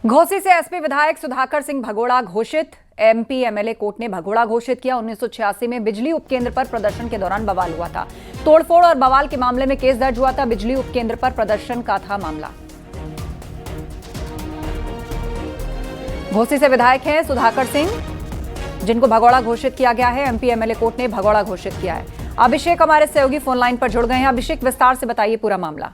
घोसी से एसपी विधायक सुधाकर सिंह भगोड़ा घोषित। एमपी एमएलए कोर्ट ने भगोड़ा घोषित किया। 1986 में बिजली उपकेंद्र पर प्रदर्शन के दौरान बवाल हुआ था। तोड़फोड़ और बवाल के मामले में केस दर्ज हुआ था। बिजली उपकेंद्र पर प्रदर्शन का था मामला। घोसी से विधायक हैं सुधाकर सिंह, जिनको भगोड़ा घोषित किया गया है। एमपी एमएलए कोर्ट ने भगोड़ा घोषित किया है। अभिषेक हमारे सहयोगी फोन लाइन पर जुड़ गए हैं। अभिषेक, विस्तार से बताइए पूरा मामला।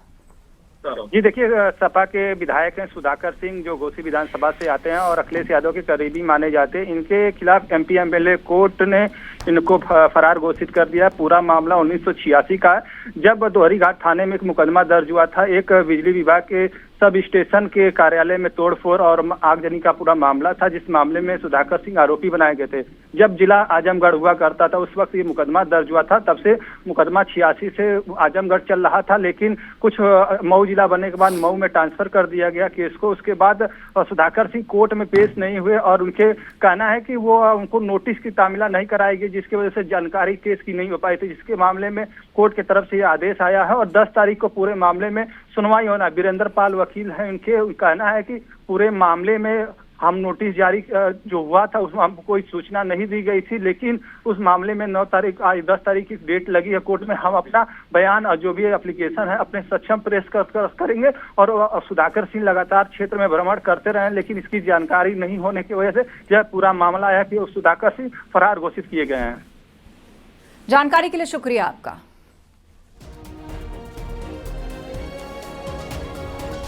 जी देखिए, सपा के विधायक हैं सुधाकर सिंह, जो घोसी विधानसभा से आते हैं और अखिलेश यादव के करीबी माने जाते हैं। इनके खिलाफ एमपी एमएलए कोर्ट ने इनको फरार घोषित कर दिया। पूरा मामला 1986 का, जब दोहरी घाट थाने में एक मुकदमा दर्ज हुआ था। एक बिजली विभाग के सब स्टेशन के कार्यालय में तोड़फोड़ और आगजनी का पूरा मामला था, जिस मामले में सुधाकर सिंह आरोपी बनाए गए थे। जब जिला आजमगढ़ हुआ करता था, उस वक्त ये मुकदमा दर्ज हुआ था। तब से मुकदमा 86 से आजमगढ़ चल रहा था, लेकिन कुछ मऊ जिला बनने के बाद मऊ में ट्रांसफर कर दिया गया केस को। उसके बाद सुधाकर सिंह कोर्ट में पेश नहीं हुए और उनके कहना है कि वो उनको नोटिस की तामीला नहीं कराई गई, जिसकी वजह से जानकारी केस की नहीं हो पाई थी, जिसके मामले में कोर्ट की तरफ से ये आदेश आया है और 10 तारीख को पूरे मामले में सुनवाई होना। वीरेंद्र पाल वकील है, उनके कहना है कि पूरे मामले में हम नोटिस जारी जो हुआ था उसमें हमको कोई सूचना नहीं दी गई थी, लेकिन उस मामले में 9 तारीख आज 10 तारीख की डेट लगी है कोर्ट में। हम अपना बयान और जो भी एप्लीकेशन है अपने सक्षम प्रेस करेंगे। और सुधाकर सिंह लगातार क्षेत्र में भ्रमण करते रहे, लेकिन इसकी जानकारी नहीं होने की वजह से यह पूरा मामला है कि सुधाकर सिंह फरार घोषित किए गए हैं। जानकारी के लिए शुक्रिया आपका।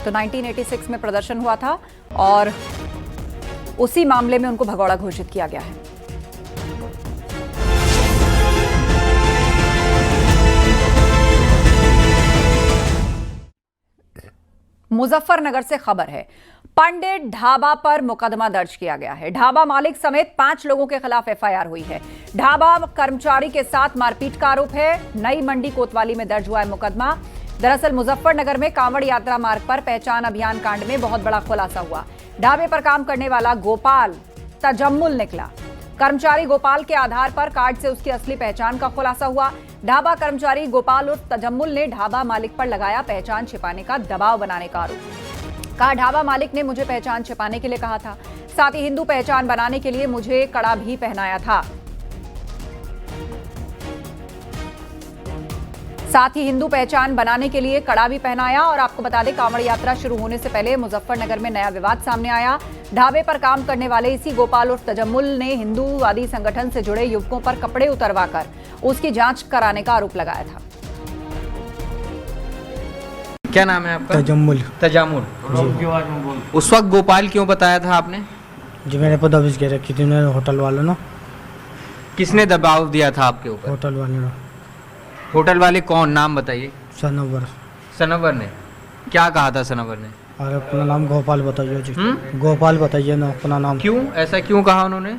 तो 1986 में प्रदर्शन हुआ था और उसी मामले में उनको भगोड़ा घोषित किया गया है। मुजफ्फरनगर से खबर है, पंडित ढाबा पर मुकदमा दर्ज किया गया है। ढाबा मालिक समेत 5 लोगों के खिलाफ एफआईआर हुई है। ढाबा कर्मचारी के साथ मारपीट का आरोप है। नई मंडी कोतवाली में दर्ज हुआ है मुकदमा। दरअसल मुजफ्फरनगर में कांवड़ यात्रा मार्ग पर पहचान अभियान कांड में बहुत बड़ा खुलासा हुआ। ढाबे पर काम करने वाला गोपाल तजम्मुल निकला। कर्मचारी गोपाल के आधार पर कार्ड से उसकी असली पहचान का खुलासा हुआ। ढाबा कर्मचारी गोपाल उर्फ तजम्मुल ने ढाबा मालिक पर लगाया पहचान छिपाने का दबाव बनाने का आरोप। कहा, ढाबा मालिक ने मुझे पहचान छिपाने के लिए कहा था, साथ ही हिंदू पहचान बनाने के लिए मुझे कड़ा भी पहनाया था। साथ ही हिंदू पहचान बनाने के लिए कड़ा भी पहनाया। और आपको बता दें, कांवड़ यात्रा शुरू होने से पहले मुजफ्फरनगर में नया विवाद सामने आया। ढाबे पर काम करने वाले इसी गोपाल उर्फ तजम्मुल ने हिंदूवादी संगठन से जुड़े युवकों पर कपड़े उतरवाकर उसकी जांच कराने का आरोप लगाया था। क्या नाम है आपका? तजम्मुल। तजामुल। उस वक्त गोपाल क्यों बताया था आपने? जी मैंने पर दबिश के रखी थी उन्होंने, होटल वालों ने। किसने दबाव दिया था आपके ऊपर? होटल वालों ने। होटल वाले कौन, नाम बताइए। सनवर। सनवर ने क्या कहा था? सनवर ने और अपना नाम गोपाल बताइए जी। गोपाल बताइए ना अपना नाम। क्यों ऐसा क्यों कहा उन्होंने?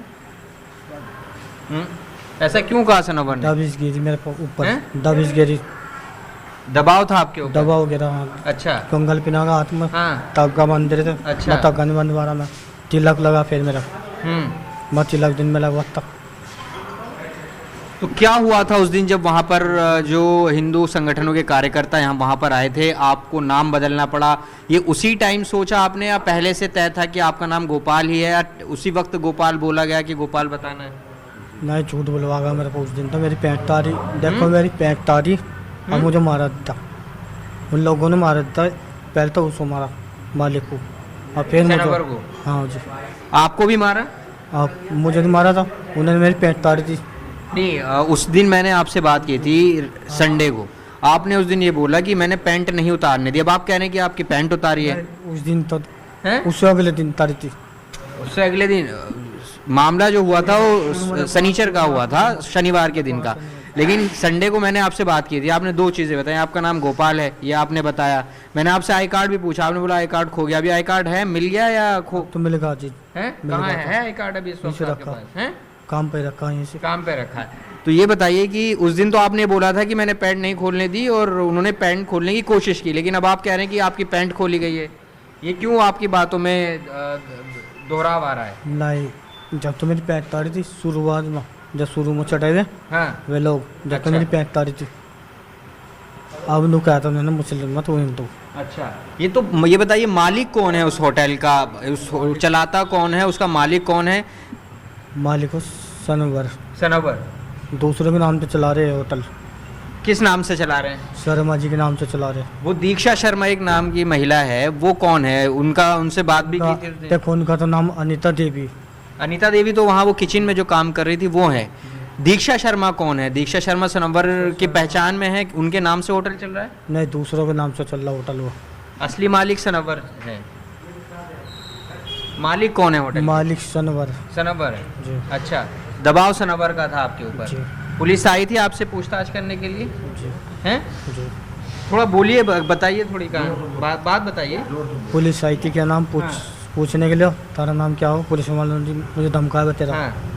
ऐसा क्यों कहा सनवर ने? दबिश गिरी मेरे ऊपर, दबिश गिरी, दबाव था आपके ऊपर? दबाव गिरा। अच्छा। कंगल पिना का हाथ में। हाँ। तब का मंदिर थे। अच्छा। तब का बंद वाला में तिलक लगा फिर मेरा। मैं तिलक दिन में लगा तब। तो क्या हुआ था उस दिन जब वहाँ पर जो हिंदू संगठनों के कार्यकर्ता यहाँ वहाँ पर आए थे, आपको नाम बदलना पड़ा? ये उसी टाइम सोचा आपने या पहले से तय था कि आपका नाम गोपाल ही है, या उसी वक्त गोपाल बोला गया कि गोपाल बताना है? नहीं, झूठ बुलवा गया मेरे को उस दिन। तो मेरी पैंट तारी देखो, मेरी पैंट तारी और मुझे मारा था। उन लोगों ने मारा था। पहले तो उसको मारा, मालिक को, और फिर मुझे। हाँ जी। आपको भी मारा? आप मुझे नहीं मारा था, उन्होंने मेरी पैंट तारी थी। नहीं, उस दिन मैंने आपसे बात की थी संडे को। आपने उस दिन ये बोला कि मैंने पैंट नहीं उतारने दी। अब आप कह रहे हैं कि आपकी पैंट उतारी है। उस दिन तो हैं? उससे अगले दिन तारी थी। उससे अगले दिन मामला जो हुआ था वो शनिचर का हुआ था, शनिवार के दिन का। लेकिन संडे को मैंने आपसे बात की थी, आपने 2 चीज़ें बताई। आपका नाम गोपाल है, ये आपने बताया। मैंने आपसे आई कार्ड भी पूछा, आपने बोला आई कार्ड खो गया। अभी आई कार्ड है, मिल गया या खो? तो मिलेगा जी। है कहाँ है आई कार्ड? अभी इस वक्त आपके पास है? काम पे रखा है, इसे काम पे रखा है। तो ये बताइए कि उस दिन तो आपने बोला था कि मैंने पैंट नहीं खोलने दी और उन्होंने पैंट खोलने की कोशिश की, लेकिन अब आप कह रहे हैं कि आपकी पैंट खोली गई है। ये क्यों आपकी बातों में दोहराव आ रहा है? नहीं, जब तो मेरी पैंट तारी थी शुरुआत में, जब शुरू में चढ़े थे। हाँ। वे लोग जब तो मेरी पैंट तारी थी। अब नु कहता उन्होंने मुस्लिम मत वो हिंदू। अच्छा, ये बताइए मालिक कौन है उस होटल का, चलाता कौन है, उसका मालिक कौन है? मालिक को सनवर, सनवर। दूसरे के नाम पे चला रहे हैं होटल, किस नाम से चला रहे हैं? शर्मा जी के नाम से चला रहे हैं। वो दीक्षा शर्मा एक नाम की महिला है, वो कौन है? उनसे बात भी की थी? देखो उनका तो नाम अनीता देवी। अनीता देवी तो वहाँ वो किचन में जो काम कर रही थी वो है। दीक्षा शर्मा कौन है? दीक्षा शर्मा सनवर की पहचान में है, उनके नाम से होटल चल रहा है? नहीं, दूसरों के नाम से चल रहा होटल वो। असली मालिक सनवर है। मालिक कौन है होटल? मालिक सनवर। सनवर है जी। अच्छा, दबाव सनवर का था आपके ऊपर? जी। पुलिस आई थी आपसे पूछताछ करने के लिए? जी। हैं? जी। थोड़ा बोलिए, बताइए, थोड़ी बात बताइए। पुलिस आई थी, क्या नाम पूछने के लिए, तारा नाम क्या हो? पुलिस वालों ने मुझे धमकाया तेरा। हाँ।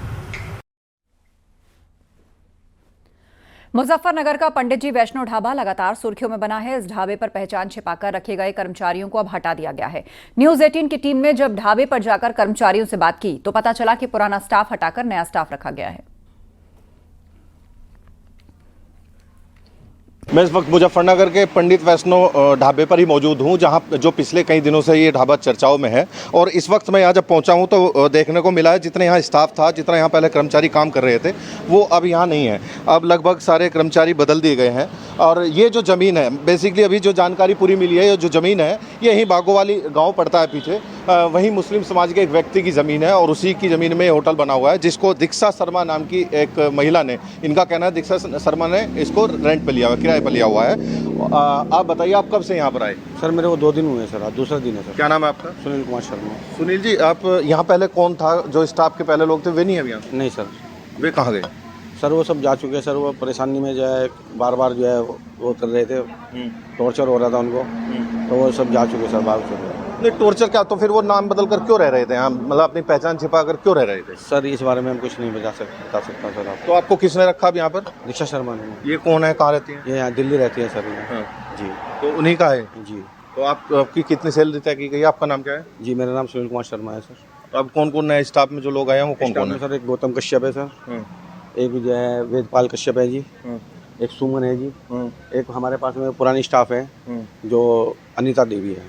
मुजफ्फरनगर का पंडित जी वैष्णो ढाबा लगातार सुर्खियों में बना है। इस ढाबे पर पहचान छिपाकर रखे गए कर्मचारियों को अब हटा दिया गया है। न्यूज 18 की टीम ने जब ढाबे पर जाकर कर्मचारियों से बात की तो पता चला कि पुराना स्टाफ हटाकर नया स्टाफ रखा गया है। मैं इस वक्त मुजफ्फरनगर के पंडित वैष्णो ढाबे पर ही मौजूद हूं, जहां जो पिछले कई दिनों से ये ढाबा चर्चाओं में है। और इस वक्त मैं यहां जब पहुंचा हूं तो देखने को मिला है जितने यहां स्टाफ था, जितना यहां पहले कर्मचारी काम कर रहे थे, वो अब यहां नहीं है। अब लगभग सारे कर्मचारी बदल दिए गए हैं। और ये जो ज़मीन है, बेसिकली अभी जो जानकारी पूरी मिली है, ये जो ज़मीन है ये यहीं बागोवाली गाँव पड़ता है पीछे, वहीं मुस्लिम समाज के एक व्यक्ति की ज़मीन है और उसी की ज़मीन में होटल बना हुआ है, जिसको दीक्षा शर्मा नाम की एक महिला ने, इनका कहना है दीक्षा शर्मा ने इसको रेंट पे लिया हुआ, किराए पर लिया हुआ है। आप बताइए, आप कब से यहाँ पर आए? सर मेरे को 2 दिन हुए सर, आज दूसरा दिन है सर। क्या नाम है आपका? सुनील कुमार शर्मा। सुनील जी, आप यहाँ पहले कौन था? जो स्टाफ के पहले लोग थे वे नहीं है अभी यहाँ? नहीं सर। वे कहाँ गए? सर वो सब जा चुके हैं सर। वो परेशानी में जो है बार बार जो है वो कर रहे थे, टॉर्चर हो रहा था उनको, तो वो सब जा चुके सर, भाग चुके। नहीं, टॉर्चर क्या? तो फिर वो नाम बदल कर क्यों रह रहे थे यहाँ? मतलब अपनी पहचान छिपा कर क्यों रह रहे थे? सर इस बारे में हम कुछ नहीं बता सकता सर आप। तो आपको किसने रखा अब यहाँ पर? दीक्षा शर्मा ने। ये कौन है, कहाँ रहती है? ये यहाँ दिल्ली रहती है सर। हाँ। जी। तो उन्हीं का है? जी। तो आपकी कितनी सैलरी तय की गई? आपका नाम क्या है? जी, मेरा नाम सुनील कुमार शर्मा है सर। तो अब कौन कौन नए स्टाफ में जो लोग आए हैं वो कौन कौन है? सर एक गौतम कश्यप है सर, एक जो है वेदपाल कश्यप है जी, एक सुमन है जी, एक हमारे पास में पुरानी स्टाफ है जो अनीता देवी है।